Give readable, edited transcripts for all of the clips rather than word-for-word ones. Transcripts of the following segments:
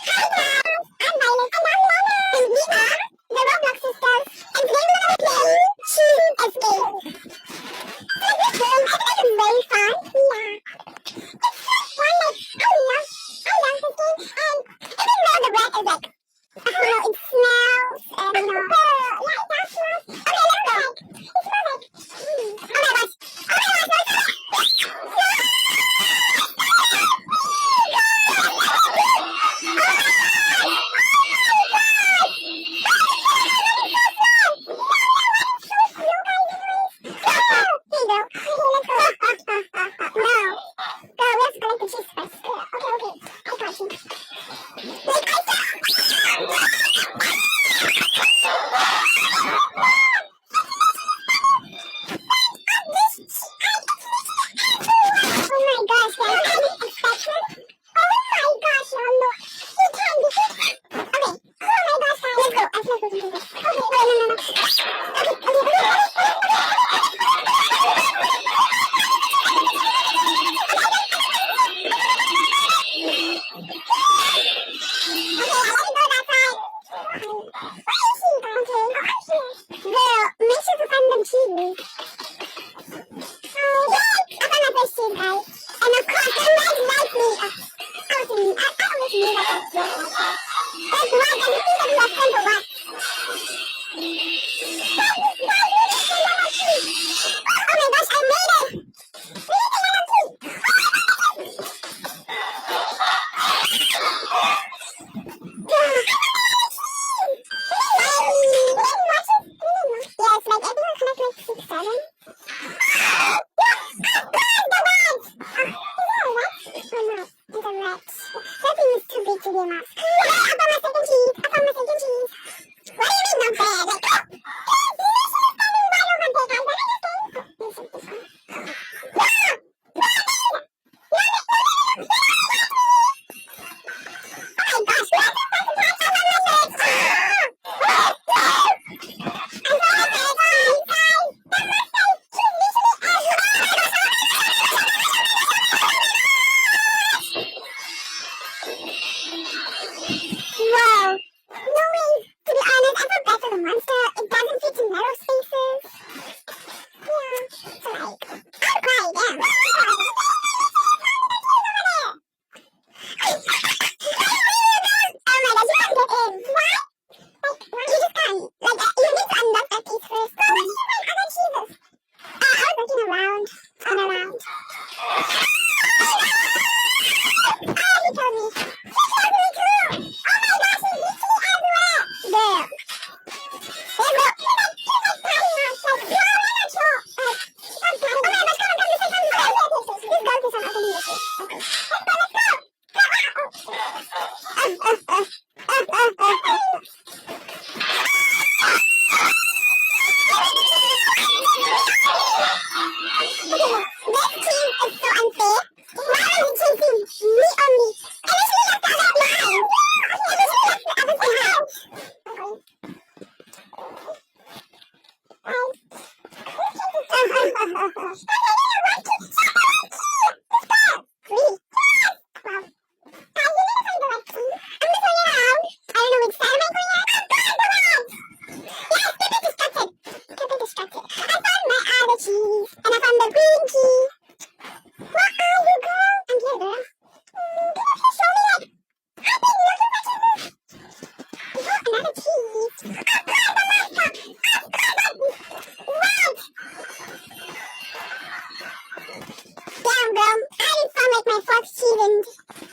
Hi guys, I'm Violet and I'm Lana. And we are the Roblox sisters. And today we're gonna play Choose Escape. So this game, I think it's very fun. Yeah. It's so fun, like, I love this game. And even though the bread is like, I don't know, it smells and yeah, it does smell. Okay, let's go. It smells like, oh my gosh.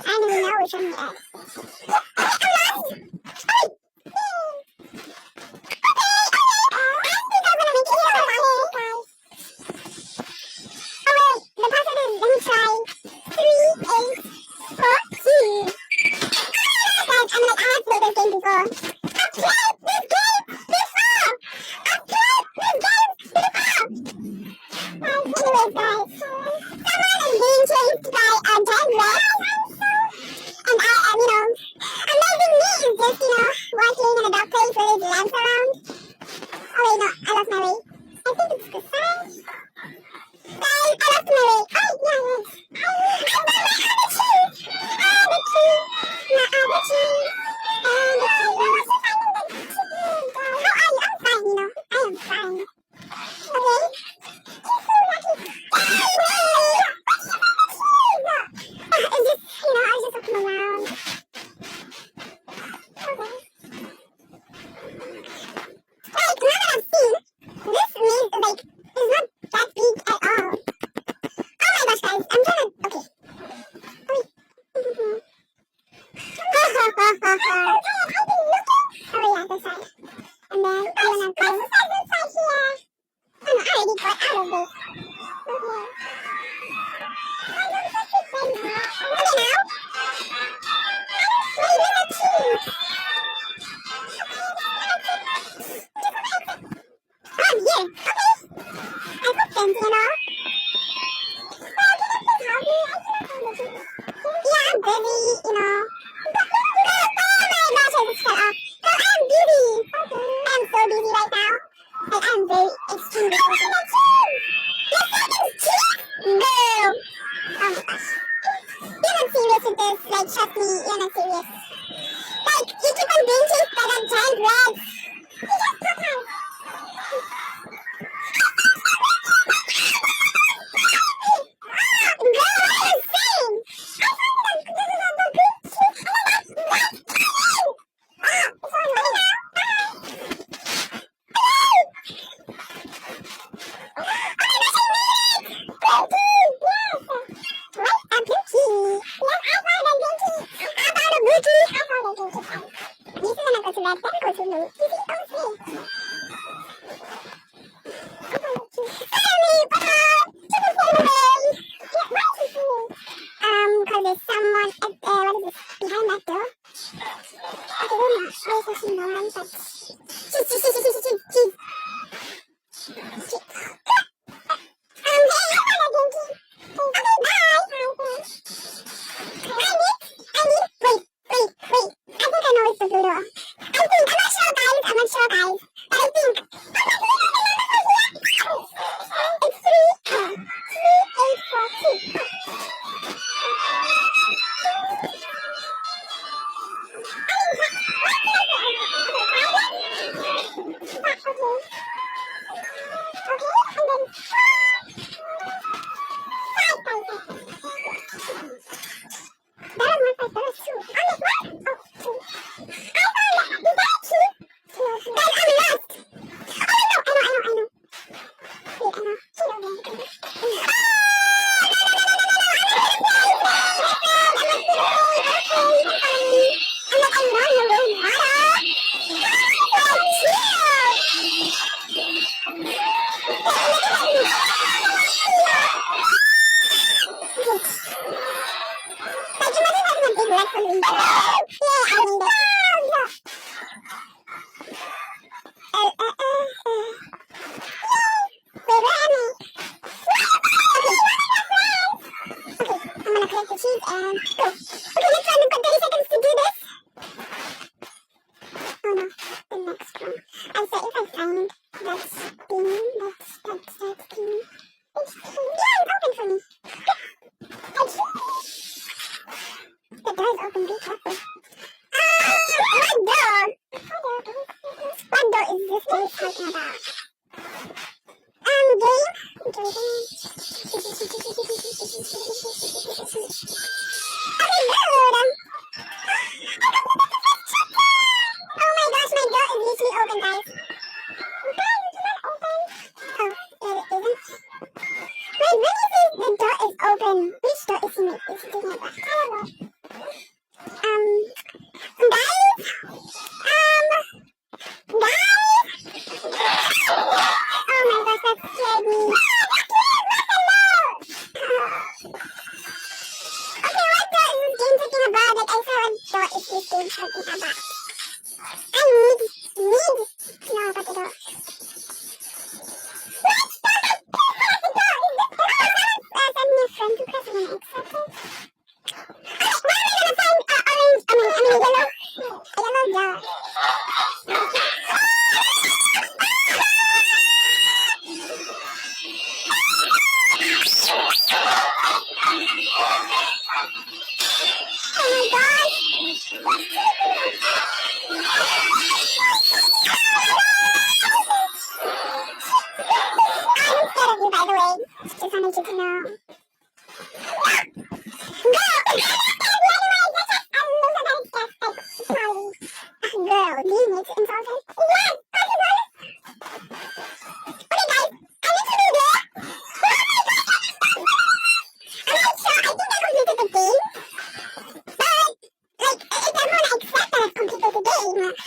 Oh my gosh, no,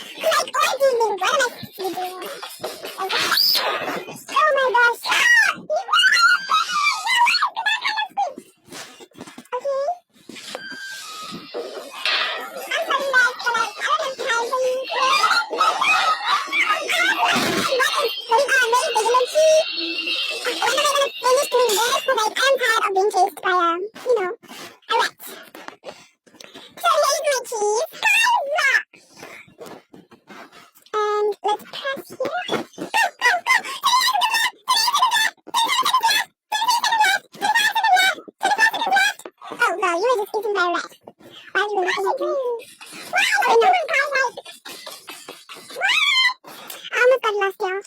Like, what do you mean? What am I supposed to be doing? Okay. Oh my gosh. Ah! Okay. I'm sorry guys, but I don't have time for you. When am I gonna finish doing this? Because I'm tired of being chased by, a rat. So here's my cheese. And let's press here. Go, go, go! Oh, no, you were just eating my rat. Why are you looking at me? Wow, I know. I almost got lost, y'all.